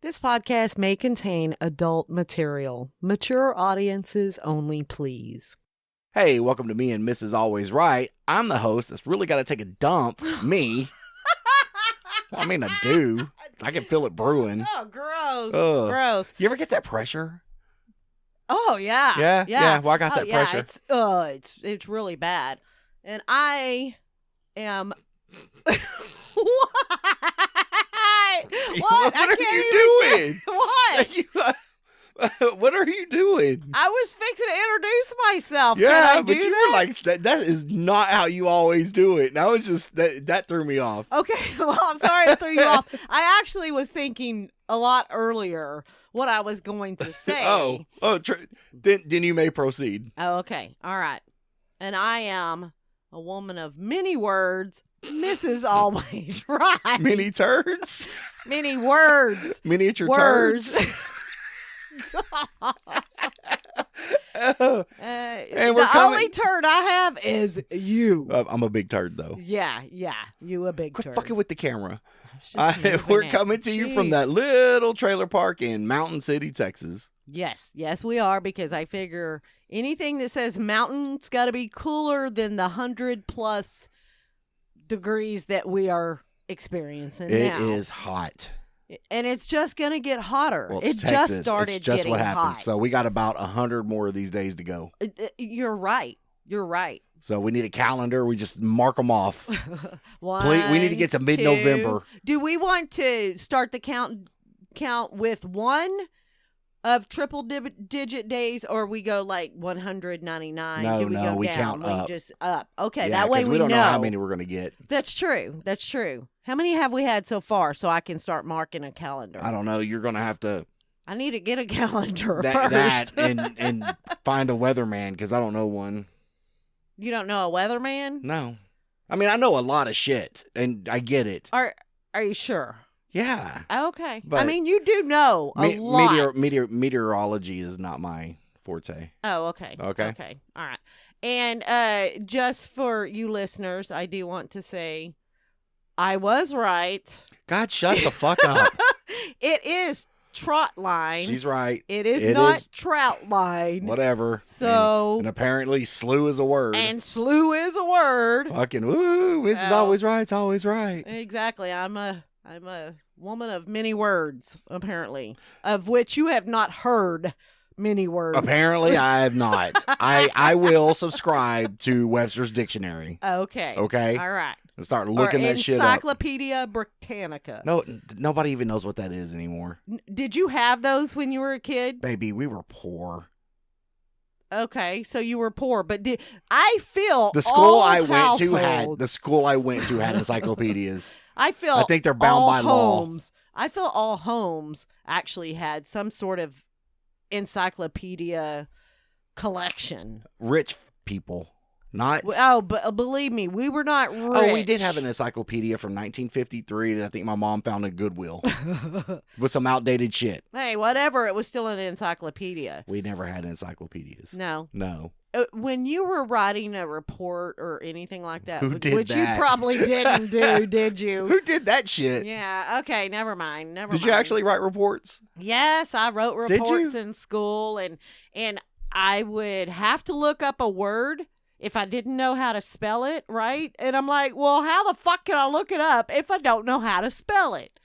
This podcast may contain adult material. Mature audiences only, please. Hey, welcome to Me and Mrs. Always Right. I'm the host that's really got to take a dump. Me. I mean, I do. I can feel it brewing. Oh, gross. Ugh. Gross. You ever get that pressure? Oh, yeah. Yeah. Well, I got that pressure. It's really bad. And I am... What? What are you doing? What? What are you doing? I was fixing to introduce myself. Yeah, but you were like, that is not how you always do it. And I was just, that threw me off. Okay, well, I'm sorry I threw you off. I actually was thinking a lot earlier what I was going to say. Then you may proceed. Oh, okay. All right. And I am a woman of many words, Mrs. Always Right. Mini turds? Many words. Miniature Words. turds? And the only turd I have is you. I'm a big turd, though. Yeah, you a big Quit turd. fucking with the camera. Just We're moving coming it. to you Jeez. from that little trailer park in Mountain City, Texas. Yes, we are, because I figure anything that says mountain's got to be cooler than the 100+ degrees that we are experiencing now. It is hot. And it's just going to get hotter. Well, It it's Texas. just started It's just getting what happens. hot. So we got about 100 more of these days to go. You're right. So we need a calendar. We just mark them off. One, Please, we need to get to mid-November. 2. Do we want to start the count with one of triple-digit days, or we go like 199? No, Do we go we down? count up. Just up. Okay, Yeah, that way 'cause we don't know how many we're going to get. That's true. How many have we had so far, so I can start marking a calendar? I don't know. You're going to have to I need to get a calendar that first. and find a weatherman, because I don't know one. You don't know a weatherman? No. I mean, I know a lot of shit, and I get it. Are you sure? Yeah. Okay. But I mean, you do know a lot. Meteorology is not my forte. Oh, okay. Okay. All right. And just for you listeners, I do want to say I was right. God, shut the fuck up. It is trot line. She's right. It is not trout line. Whatever. So. And apparently slew is a word. And slew is a word. Fucking woo. This is always right. It's always right. Exactly. I'm a woman of many words, apparently, of which you have not heard many words. Apparently, I have not. I will subscribe to Webster's Dictionary. Okay. Okay. All right. And start looking that shit up. Encyclopedia Britannica. No, nobody even knows what that is anymore. Did you have those when you were a kid? Baby, we were poor. Okay, so you were poor, but I feel the school I went to had encyclopedias. I think they're bound by law. I feel all homes actually had some sort of encyclopedia collection. Rich people, not. Oh, but believe me, we were not rich. Oh, we did have an encyclopedia from 1953 that I think my mom found in Goodwill with some outdated shit. Hey, whatever. It was still an encyclopedia. We never had encyclopedias. No. When you were writing a report or anything like that, which you probably didn't do, did you? Who did that shit? Yeah, okay, never mind. Did you actually write reports? Yes, I wrote reports in school, and I would have to look up a word if I didn't know how to spell it, right? And I'm like, well, how the fuck can I look it up if I don't know how to spell it?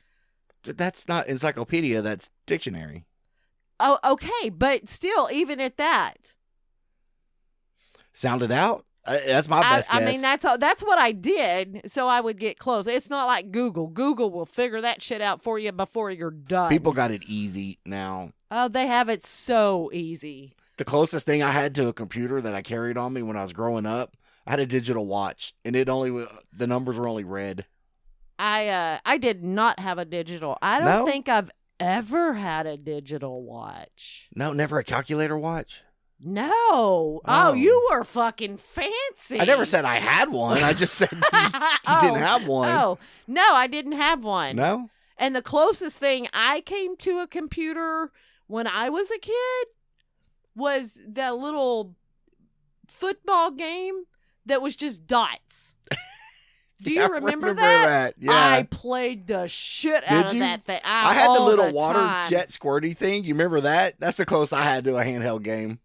That's not encyclopedia, that's dictionary. Oh, okay, but still, even at that. Sound it out? That's my best guess. I mean, that's what I did, so I would get close. It's not like Google. Google will figure that shit out for you before you're done. People got it easy now. Oh, they have it so easy. The closest thing I had to a computer that I carried on me when I was growing up, I had a digital watch, and the numbers were only red. I did not have a digital. I don't think I've ever had a digital watch. No, never a calculator watch? No. Oh, you were fucking fancy. I never said I had one. I just said you didn't have one. Oh, no, I didn't have one. No? And the closest thing I came to a computer when I was a kid was that little football game that was just dots. Do you remember that? Yeah. I played the shit out of that thing. I had the little water time. jet squirty thing. You remember that? That's the closest I had to a handheld game.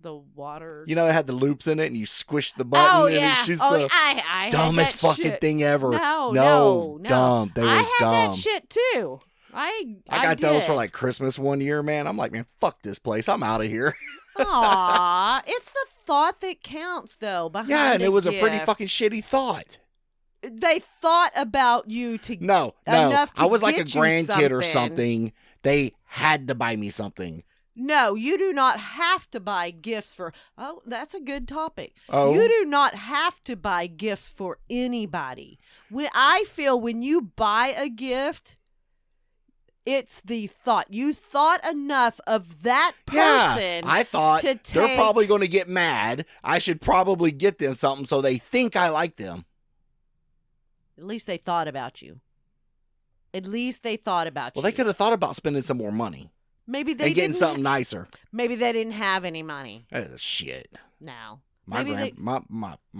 The water. You know, it had the loops in it, and you squish the button, and it shoots the I dumbest fucking shit. thing ever. No. Dumb. They were dumb. I had that shit too. I got those for like Christmas one year, man. I'm like, man, fuck this place. I'm out of here. Aw, it's the thought that counts, though. Behind and it was gift. a pretty fucking shitty thought. They thought about you to enough to I was like a get grandkid or something. They had to buy me something. No, you do not have to buy gifts for. Oh, that's a good topic. Oh, you do not have to buy gifts for anybody. I feel when you buy a gift, it's the thought. You thought enough of that person. Yeah, I thought they're probably going to get mad. I should probably get them something so they think I like them. At least they thought about you. At least they thought about you. Well, they could have thought about spending some more money. Maybe they and getting something nicer. Maybe they didn't have any money. Shit. No. My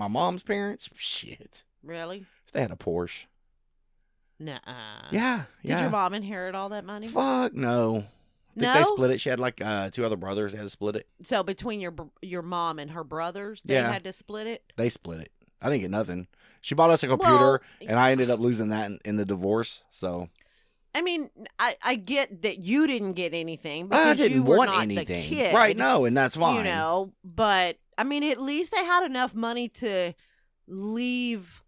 mom's parents, shit. Really? They had a Porsche. Nuh-uh. Yeah. Did your mom inherit all that money? Fuck no. I think they split it. She had like 2 other brothers. They had to split it. So between your mom and her brothers, they had to split it? They split it. I didn't get nothing. She bought us a computer, and I ended up losing that in the divorce. So, I mean, I get that you didn't get anything because I didn't you were want not anything, the kid, right? No, and that's fine. You know, but I mean, at least they had enough money to leave.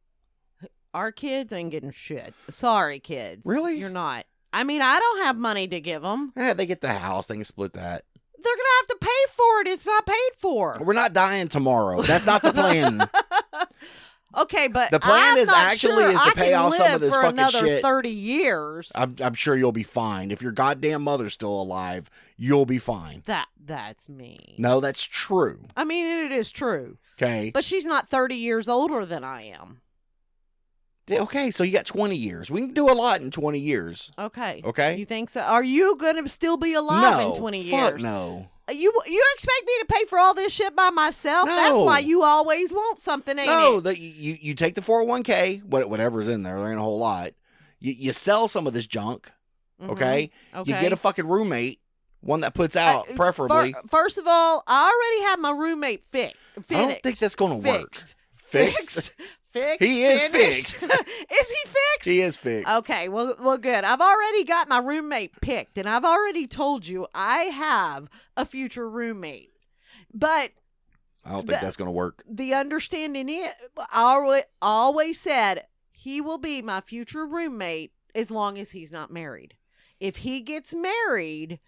Our kids ain't getting shit. Sorry, kids. Really? You're not. I mean, I don't have money to give them. Yeah, they get the house. They can split that. They're going to have to pay for it. It's not paid for. We're not dying tomorrow. That's not the plan. Okay, but the plan is to pay off some of this fucking another shit. 30 years. I'm sure you'll be fine. If your goddamn mother's still alive, you'll be fine. That's me. No, that's true. I mean, it is true. Okay. But she's not 30 years older than I am. Okay, so you got 20 years. We can do a lot in 20 years. Okay. Okay. You think so? Are you going to still be alive in 20 years? Fuck no. You expect me to pay for all this shit by myself? No. That's why you always want something, ain't it? No, you take the 401k, whatever's in there. There ain't a whole lot. You sell some of this junk, okay? Okay. You get a fucking roommate, one that puts out, preferably. First of all, I already have my roommate fixed. I don't think that's going to work. Fixed? He is fixed. Is he fixed? He is fixed. Okay, well, good. I've already got my roommate picked, and I've already told you I have a future roommate. But I don't think that's going to work. The understanding is, I always said he will be my future roommate as long as he's not married. If he gets married,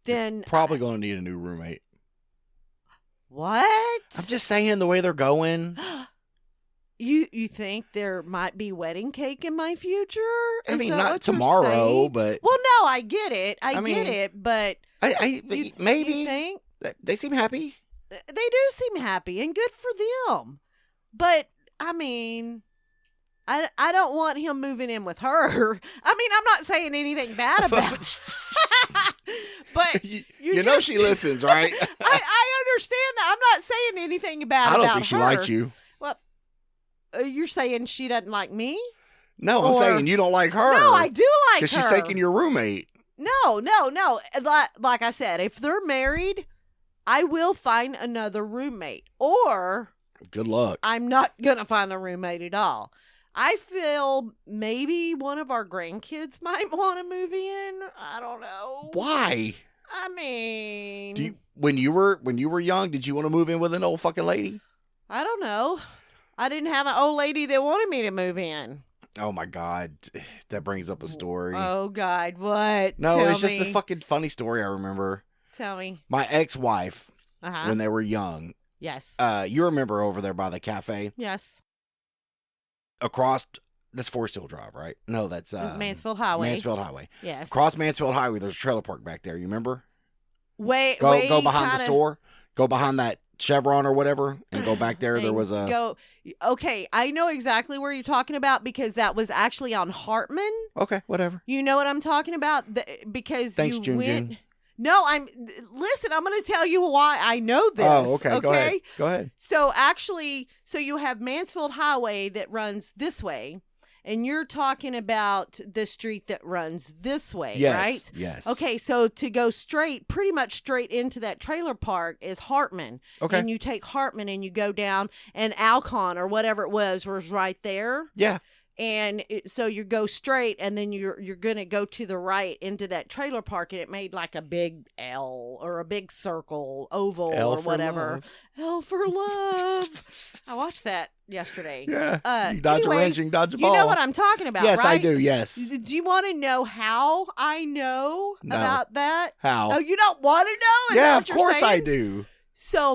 then you're probably going to need a new roommate. What? I'm just saying the way they're going. You think there might be wedding cake in my future? I mean, not tomorrow, but well, no, I get it. I get it, but maybe you think they seem happy. They do seem happy, and good for them. But I mean, I don't want him moving in with her. I mean, I'm not saying anything bad about. But you know she listens, right? I understand that. I'm not saying anything bad. I don't think she likes you. Well, you're saying she doesn't like me? No, I'm saying you don't like her. No, I do like her. Because she's taking your roommate. No. Like I said, if they're married, I will find another roommate. Or good luck. I'm not going to find a roommate at all. I feel maybe one of our grandkids might want to move in. I don't know. Why? I mean, when you were young, did you want to move in with an old fucking lady? I don't know. I didn't have an old lady that wanted me to move in. Oh my God, that brings up a story. Oh God, what? No, it's just a fucking funny story I remember. Tell me. My ex-wife, when they were young. Yes. You remember over there by the cafe? Yes. Across, that's Forest Hill Drive, right? No, that's Mansfield Highway. Mansfield Highway. Yes. Across Mansfield Highway, there's a trailer park back there. You remember? Go behind the store. Go behind that Chevron or whatever, and go back there. There was a Okay, I know exactly where you're talking about because that was actually on Hartman. Okay, whatever. You know what I'm talking about? Because Thanks, you June. No, listen, I'm going to tell you why I know this. Oh, okay. Go ahead. So actually, you have Mansfield Highway that runs this way, and you're talking about the street that runs this way, right? Yes. Okay, so to go pretty much straight into that trailer park is Hartman. Okay. And you take Hartman and you go down, and Alcon or whatever it was right there. Yeah. And so you go straight, and then you're gonna go to the right into that trailer park, and it made like a big L or a big circle, oval or whatever. L for love. I watched that yesterday. Yeah. You dodge a wrench and dodge a ball. You know what I'm talking about, yes, right? I do. Yes. Do you want to know how I know about that? How? Oh, you don't want to know? Yeah, of course I do. So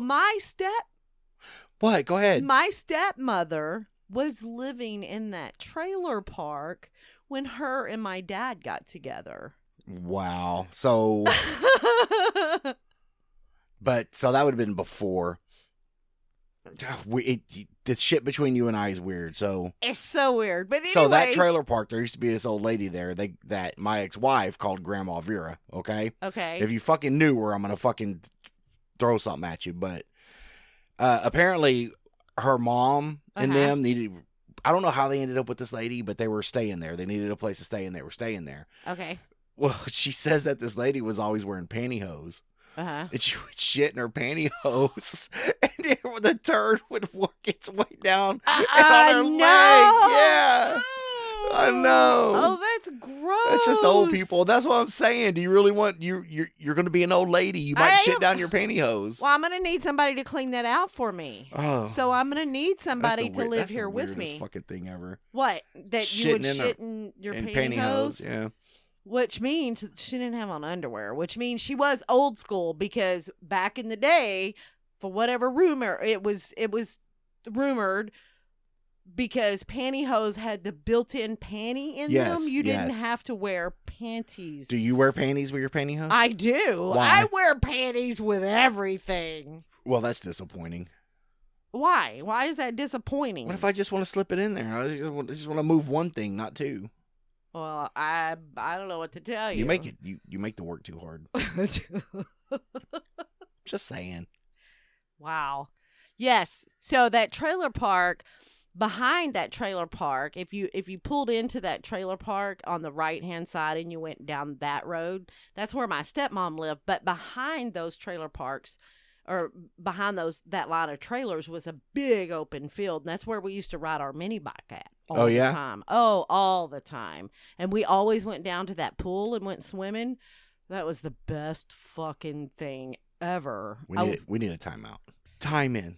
What? Go ahead. My stepmother was living in that trailer park when her and my dad got together. Wow. So, so that would have been before. The shit between you and I is weird. So it's so weird. But anyway, so that trailer park, there used to be this old lady there. That my ex-wife called Grandma Vera. Okay. Okay. If you fucking knew her, I'm gonna fucking throw something at you. But apparently, her mom and them needed. I don't know how they ended up with this lady, but they were staying there. They needed a place to stay, and they were staying there. Okay. Well, she says that this lady was always wearing pantyhose. And she would shit in her pantyhose, and the turd would work its way down on her leg. Yeah. I know. Oh, that's gross. That's just old people. That's what I'm saying. Do you really want you're going to be an old lady? You might shit down your pantyhose. Well, I'm going to need somebody to clean that out for me. Oh, so I'm going to need somebody to live here with me. That's the weirdest fucking thing ever. What? That you would shit in your pantyhose? Yeah. Which means she didn't have on underwear. Which means she was old school, because back in the day, for whatever rumor, it was rumored. Because pantyhose had the built-in panty in them. You didn't have to wear panties. Do you wear panties with your pantyhose? I do. Why? I wear panties with everything. Well, that's disappointing. Why? Why is that disappointing? What if I just want to slip it in there? I just want to move one thing, not two. Well, I don't know what to tell you. You make the work too hard. Just saying. Wow. Yes. So that trailer park. Behind that trailer park, if you pulled into that trailer park on the right-hand side and you went down that road, that's where my stepmom lived. But behind those trailer parks, or behind that line of trailers, was a big open field. And that's where we used to ride our mini bike at all the time. Oh, all the time. And we always went down to that pool and went swimming. That was the best fucking thing ever. We need a timeout. Time in.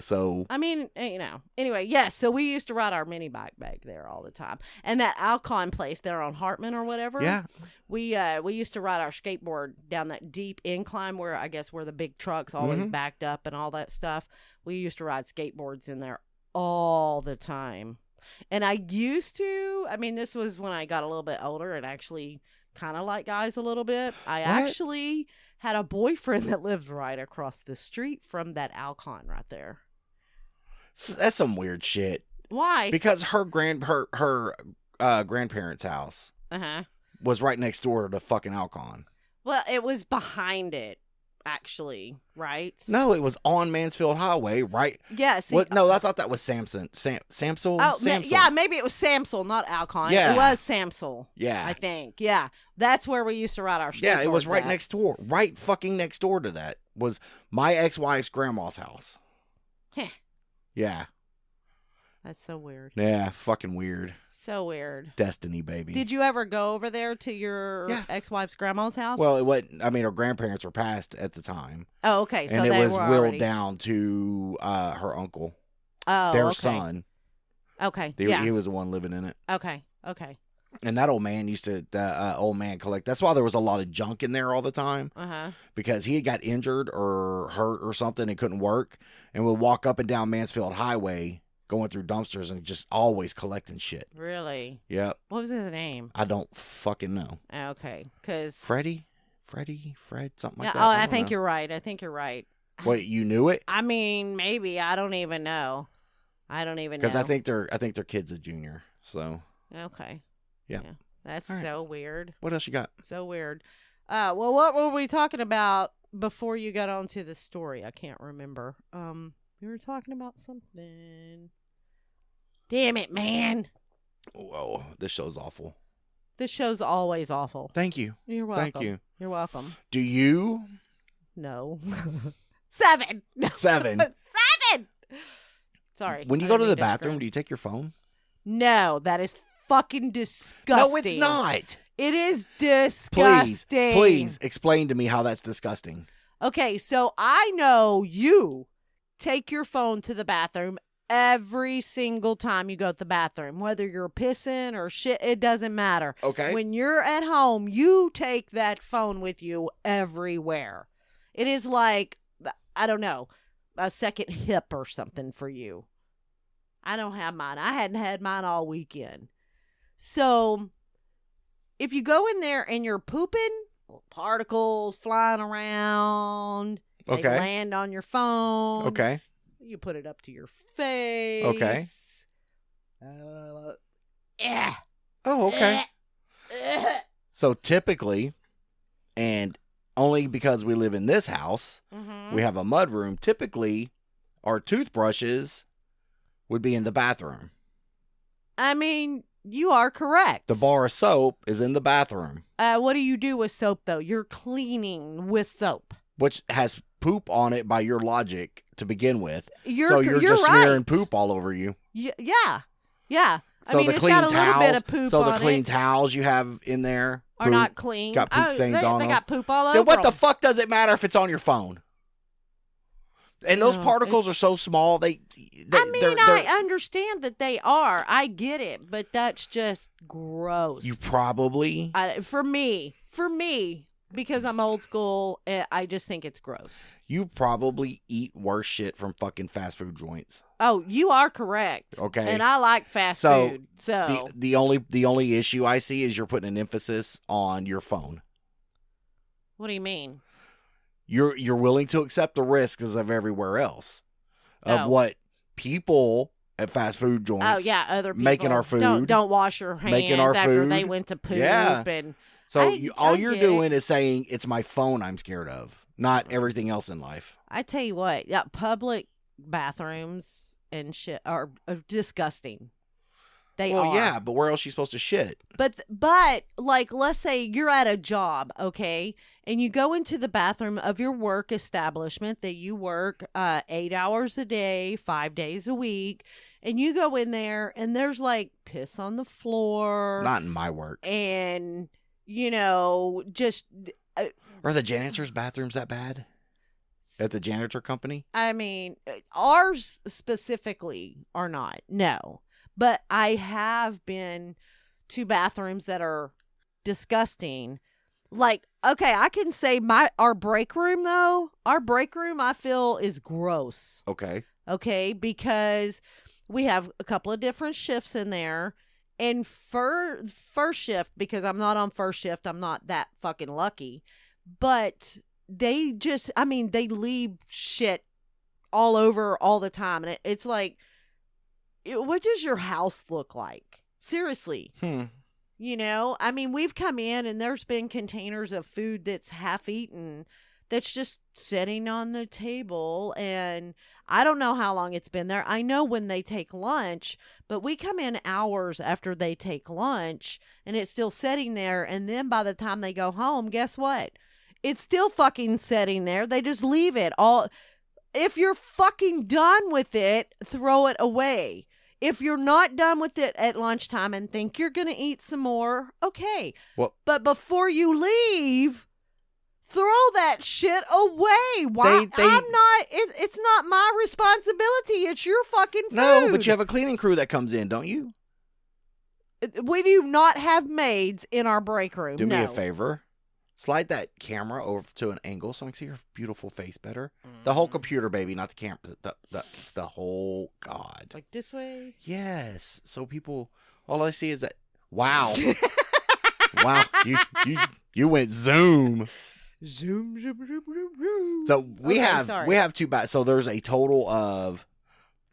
So. I mean, anyway, yes. So we used to ride our mini bike back there all the time. And that Alcon place there on Hartman or whatever. Yeah. We used to ride our skateboard down that deep incline where the big trucks always backed up and all that stuff. We used to ride skateboards in there all the time. And I used to, this was when I got a little bit older and actually kind of like guys a little bit. I actually had a boyfriend that lived right across the street from that Alcon right there. So that's some weird shit. Why? Because her grandparents' house was right next door to the fucking Alcon. Well, it was behind it, actually, right? No, it was on Mansfield Highway, right? Yes. No, I thought that was Samsel. Oh, Samsel. Maybe it was Samsel, not Alcon. Yeah. It was Samsel. Yeah. I think. Yeah. That's where we used to ride our skateboards. Yeah, it was right next door. Right fucking next door to that was my ex-wife's grandma's house. Heh. Yeah. That's so weird. Yeah, fucking weird. So weird. Destiny, baby. Did you ever go over there to your ex-wife's grandma's house? Well, it wasn't. Her grandparents were passed at the time. Oh, okay. So and they it was were willed already down to her uncle. Oh, their son. Okay. He was the one living in it. Okay. And that old man used to, collect. That's why there was a lot of junk in there all the time. Because he had got injured or hurt or something and couldn't work, and would walk up and down Mansfield Highway going through dumpsters and just always collecting shit. Really? Yep. What was his name? I don't fucking know. Okay. Because Fred, something like that. Oh, I think you're right. Wait, you knew it? Maybe. I don't even know. Because I think their kid's a junior. So. Okay. Yeah. That's so weird. What else you got? So weird. Well, what were we talking about before you got onto the story? I can't remember. We were talking about something. Damn it, man. Whoa, this show's awful. This show's always awful. Thank you. You're welcome. Thank you. You're welcome. Do you? No. 7. 7. 7. Sorry. When you go to the bathroom, do you take your phone? No, that is fucking disgusting. No, it's not. It is disgusting. Please explain to me how that's disgusting. Okay, so I know you take your phone to the bathroom every single time you go to the bathroom, whether you're pissing or shit, it doesn't matter. Okay. When you're at home, you take that phone with you everywhere. It is like, I don't know, a second hip or something for you. I don't have mine. I hadn't had mine all weekend. So if you go in there and you're pooping, particles flying around, they land on your phone. Okay. You put it up to your face. Okay. Yeah. Oh, okay. So typically, and only because we live in this house, we have a mudroom. Typically, our toothbrushes would be in the bathroom. I mean, you are correct. The bar of soap is in the bathroom. What do you do with soap, though? You're cleaning with soap. Which has poop on it by your logic to begin with. You're just right. smearing poop all over you. Yeah. Yeah. So I mean, the it's clean got a little towels, bit of poop so the on clean it. towels you have in there Are not clean. Got poop stains on them. They got poop all over Then what the them. fuck does it matter if it's on your phone? And those particles are so small. I understand that they are. I get it, but that's just gross. You probably for me, because I'm old school, I just think it's gross. You probably eat worse shit from fucking fast food joints. Oh, you are correct. Okay. And I like fast food. So the only issue I see is you're putting an emphasis on your phone. What do you mean? You're willing to accept the risks of everywhere else. Of what people at fast food joints. Oh yeah, other people making our food. Don't wash your hands making our after food. they went to poop and so all you're doing is saying it's my phone I'm scared of, not everything else in life. I tell you what, public bathrooms and shit are disgusting. They are. Well, yeah, but where else are you supposed to shit? But like, let's say you're at a job, okay, and you go into the bathroom of your work establishment that you work 8 hours a day, 5 days a week, and you go in there and there's like piss on the floor. Not in my work. And just. Are the janitor's bathrooms that bad? At the janitor company? I mean, ours specifically are not. No. But I have been to bathrooms that are disgusting. Like, okay, I can say our break room, though. Our break room, I feel, is gross. Okay. Okay, because we have a couple of different shifts in there. And first shift, because I'm not on first shift, I'm not that fucking lucky. But they they leave shit all over all the time. And it's like, what does your house look like? Seriously. I mean, we've come in and there's been containers of food that's half eaten that's just sitting on the table. And I don't know how long it's been there. I know when they take lunch, but we come in hours after they take lunch and it's still sitting there. And then by the time they go home, guess what? It's still fucking sitting there. They just leave it all. If you're fucking done with it, throw it away. If you're not done with it at lunchtime and think you're going to eat some more, okay. Well, but before you leave, throw that shit away. Why? It's not my responsibility. It's your fucking food. No, but you have a cleaning crew that comes in, don't you? We do not have maids in our break room. Do me a favor. Slide that camera over to an angle so I can see your beautiful face better. The whole computer, baby, not the camera. The whole God. Like this way? Yes. So people, all I see is that. Wow. Wow. You went zoom. Zoom, zoom, zoom, zoom, zoom. So we have two so there's a total of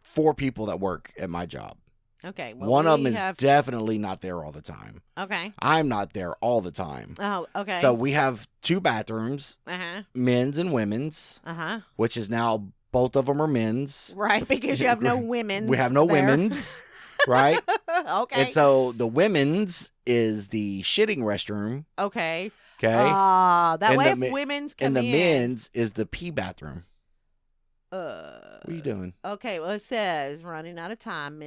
4 people that work at my job. Okay. Well, one of them is definitely not there all the time. Okay. I'm not there all the time. Oh, okay. So we have 2 bathrooms, men's and women's, which is now both of them are men's. Right, because you have no women's. We have no women's, right? Okay. And so the women's is the shitting restroom. Okay. Okay. That way if women's come in. And the men's is the pee bathroom. What are you doing? Okay, well, it says, running out of time.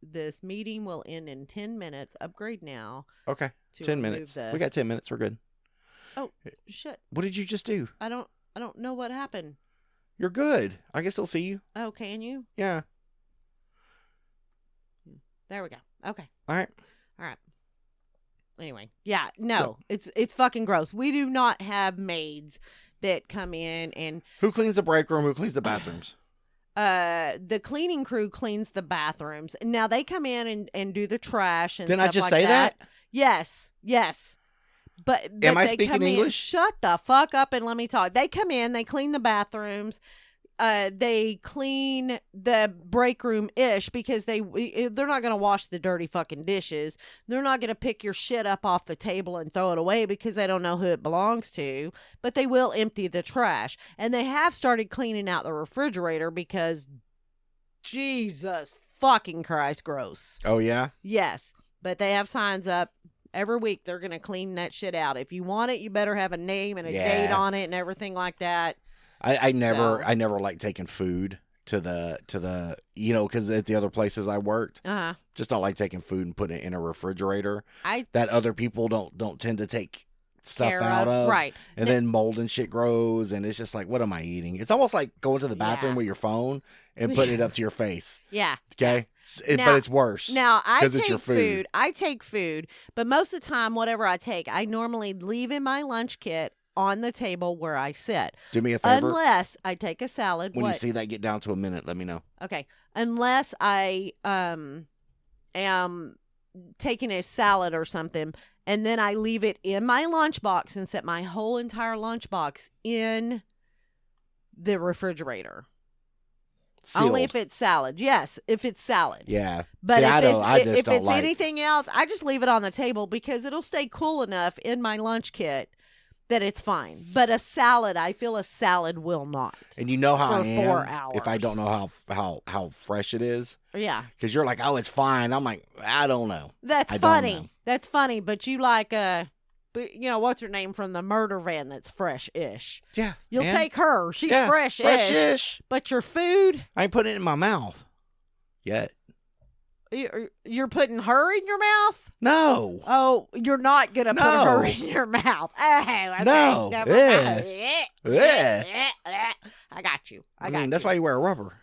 This meeting will end in 10 minutes. Upgrade now. Okay, 10 minutes. We got 10 minutes. We're good. Oh, shit. What did you just do? I don't know what happened. You're good. I can still see you. Oh, can you? Yeah. There we go. Okay. All right. Anyway, yeah, no, it's fucking gross. We do not have maids that come in and... Who cleans the break room? Who cleans the bathrooms? The cleaning crew cleans the bathrooms. Now, they come in and do the trash and Didn't stuff I just like say that? Yes. But am I they speaking English? Shut the fuck up and let me talk. They come in, they clean the bathrooms. They clean the break room-ish because they're not going to wash the dirty fucking dishes. They're not going to pick your shit up off the table and throw it away because they don't know who it belongs to, but they will empty the trash. And they have started cleaning out the refrigerator because Jesus fucking Christ, gross. Oh, yeah? Yes, but they have signs up. Every week they're going to clean that shit out. If you want it, you better have a name and a date on it and everything like that. I never like taking food to the because at the other places I worked, just don't like taking food and putting it in a refrigerator. That other people don't tend to take stuff out of, right? And then mold and shit grows, and it's just like, what am I eating? It's almost like going to the bathroom with your phone and putting it up to your face. Yeah. Okay. But it's worse. Now I take food. I take food, but most of the time, whatever I take, I normally leave in my lunch kit on the table where I sit. Do me a favor. Unless I take a salad. When you see that get down to a minute, let me know. Okay. Unless I am taking a salad or something, and then I leave it in my lunchbox and set my whole entire lunchbox in the refrigerator. Sealed. Only if it's salad. Yes, if it's salad. Yeah. But if it's anything else, I just leave it on the table because it'll stay cool enough in my lunch kit that it's fine. But a salad, I feel a salad will not. And you know how I am 4 hours. if I don't know how fresh it is. Yeah. Because you're like, oh, it's fine. I'm like, I don't know. That's funny. That's funny. But you like what's her name from the murder van that's fresh-ish. Yeah. You'll take her. She's fresh-ish. Fresh-ish. But your food? I ain't putting it in my mouth yet. You're putting her in your mouth? No. Oh, you're not going to put her in your mouth. Oh, okay. No. I got you. I mean, that's why you wear a rubber.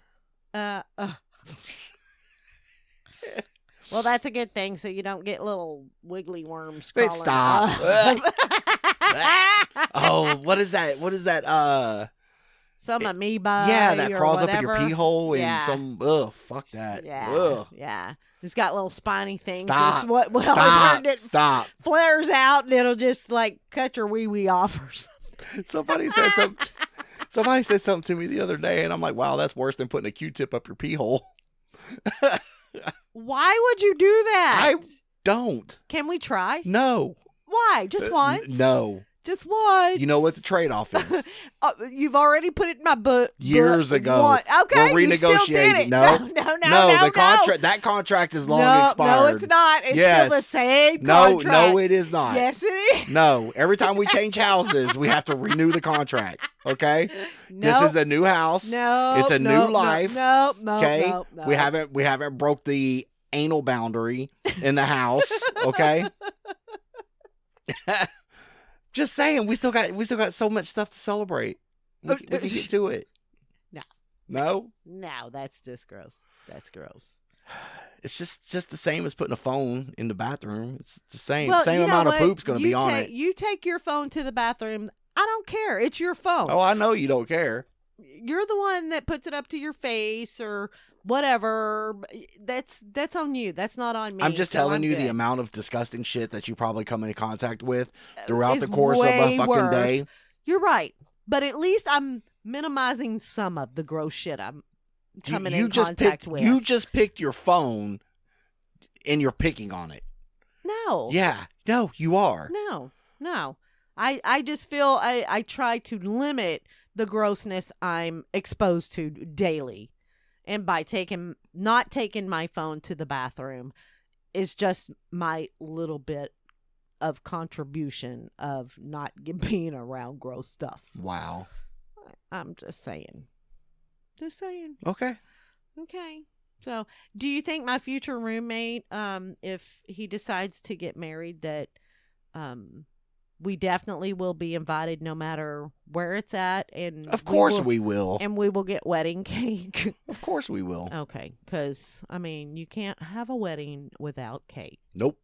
Well, that's a good thing, so you don't get little wiggly worms Wait, crawling. stop. Oh, what is that? Some amoeba. Yeah, that crawls whatever. up in your pee hole and some. Ugh, fuck that. Yeah, ugh. yeah. It's got little spiny things. Stop. Stop. Flares out and it'll just like cut your wee wee off or something. Somebody said something. Somebody said something to me the other day, and I'm like, "Wow, that's worse than putting a Q-tip up your pee hole." Why would you do that? I don't. Can we try? No. Why? Just once? No. Just once. You know what the trade-off is? You've already put it in my book years ago. Once. Okay, we're renegotiating. You still did it. No, the contract. That contract is long expired. No, it's not. It's still the same contract. No, it is not. Yes, it is. No, every time we change houses, we have to renew the contract. Okay, this is a new house. No, it's a new life. No. Okay, we haven't broke the anal boundary in the house. Okay. Just saying, we still got so much stuff to celebrate. We can get to it. No, that's just gross. That's gross. It's just the same as putting a phone in the bathroom. It's the same Well, amount of poop's going to be on it. You take your phone to the bathroom. I don't care. It's your phone. Oh, I know you don't care. You're the one that puts it up to your face or whatever. That's on you. That's not on me. I'm just telling you the amount of disgusting shit that you probably come into contact with throughout the course of a fucking day. You're right. But at least I'm minimizing some of the gross shit I'm coming in contact with. You just picked your phone and you're picking on it. No. Yeah. No, you are. No. I just feel I try to limit the grossness I'm exposed to daily. And by not taking my phone to the bathroom is just my little bit of contribution of not being around gross stuff. Wow. I'm just saying. Okay. So, do you think my future roommate, if he decides to get married, that we definitely will be invited no matter where it's at? And of course we will. And we will get wedding cake. Of course we will. Okay, because, I mean, you can't have a wedding without cake. Nope.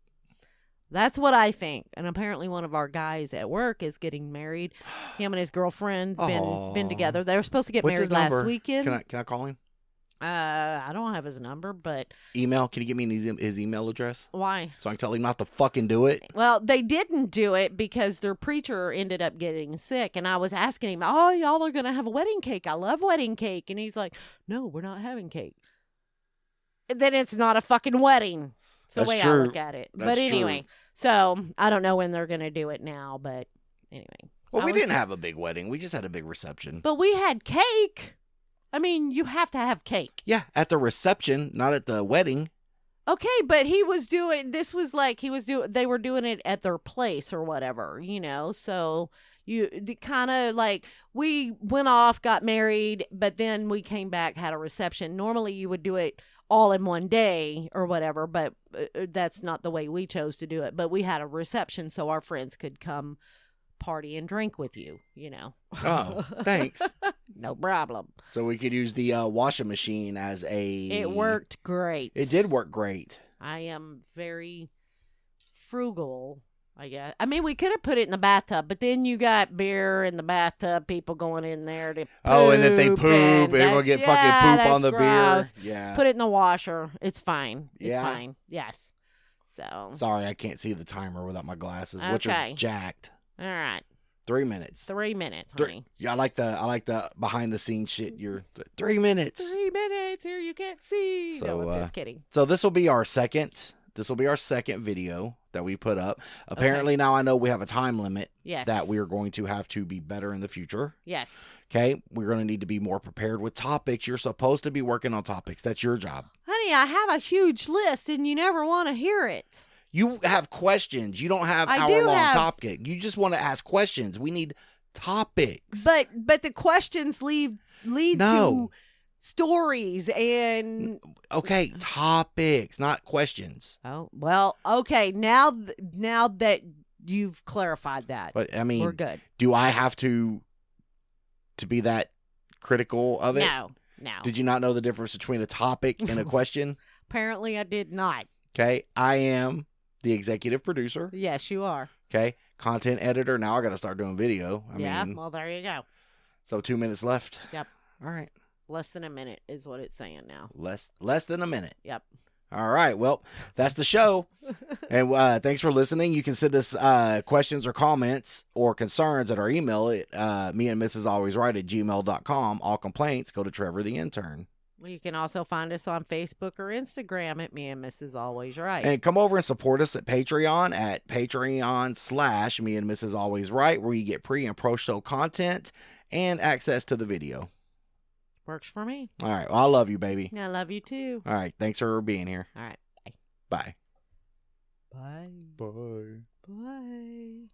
That's what I think. And apparently one of our guys at work is getting married. Him and his girlfriend's been together. They were supposed to get married last weekend. Can I call him? I don't have his number, but email. Can you give me his email address? Why? So I can tell him not to fucking do it. Well, they didn't do it because their preacher ended up getting sick, and I was asking him, "Oh, y'all are gonna have a wedding cake? I love wedding cake," and he's like, "No, we're not having cake." And then it's not a fucking wedding. It's the way I look at it. But anyway, so I don't know when they're gonna do it now, but anyway. Well, we didn't have a big wedding. We just had a big reception. But we had cake. I mean, you have to have cake. Yeah, at the reception, not at the wedding. Okay, but they were doing it at their place or whatever, so kind of like we went off, got married, but then we came back, had a reception. Normally you would do it all in one day or whatever, but that's not the way we chose to do it. But we had a reception so our friends could come party and drink with you, Oh, thanks. No problem. So we could use the washing machine as It worked great. It did work great. I am very frugal, I guess. I mean, we could have put it in the bathtub, but then you got beer in the bathtub, people going in there to poop. Oh, and if they poop, everyone get fucking poop on the gross. beer. Yeah. Put it in the washer. It's fine. It's Yeah. fine. Yes. So. Sorry, I can't see the timer without my glasses, Okay. which are jacked. All right. 3 minutes. 3 minutes, honey. Yeah, I like the behind the scenes shit. You're 3 minutes. 3 minutes here, you can't see. So, no, I'm just kidding. So this will be our second video that we put up. Apparently now I know we have a time limit. Yes. That we are going to have to be better in the future. Yes. Okay, we're going to need to be more prepared with topics. You're supposed to be working on topics. That's your job. Honey, I have a huge list and you never want to hear it. You have questions. You don't have hour-long topic. You just want to ask questions. We need topics. But the questions lead to stories and okay, topics, not questions. Oh, well, okay. Now that you've clarified that. But I mean, we're good. Do I have to be that critical of it? No. Did you not know the difference between a topic and a question? Apparently I did not. Okay, I am the executive producer. Yes, you are. Okay, content editor. Now I got to start doing video. I mean, well, there you go. So 2 minutes left. Yep. All right. Less than a minute is what it's saying now. Less than a minute. Yep. All right. Well, that's the show. And thanks for listening. You can send us questions or comments or concerns at our email at me and Mrs. Always Right at gmail.com. All complaints go to Trevor the intern. Well, you can also find us on Facebook or Instagram at Me and Mrs. Always Right. And come over and support us at Patreon at Patreon/Me and Mrs. Always Right, where you get pre and pro show content and access to the video. Works for me. All right. Well, I love you, baby. I love you too. All right. Thanks for being here. All right. Bye. Bye. Bye. Bye.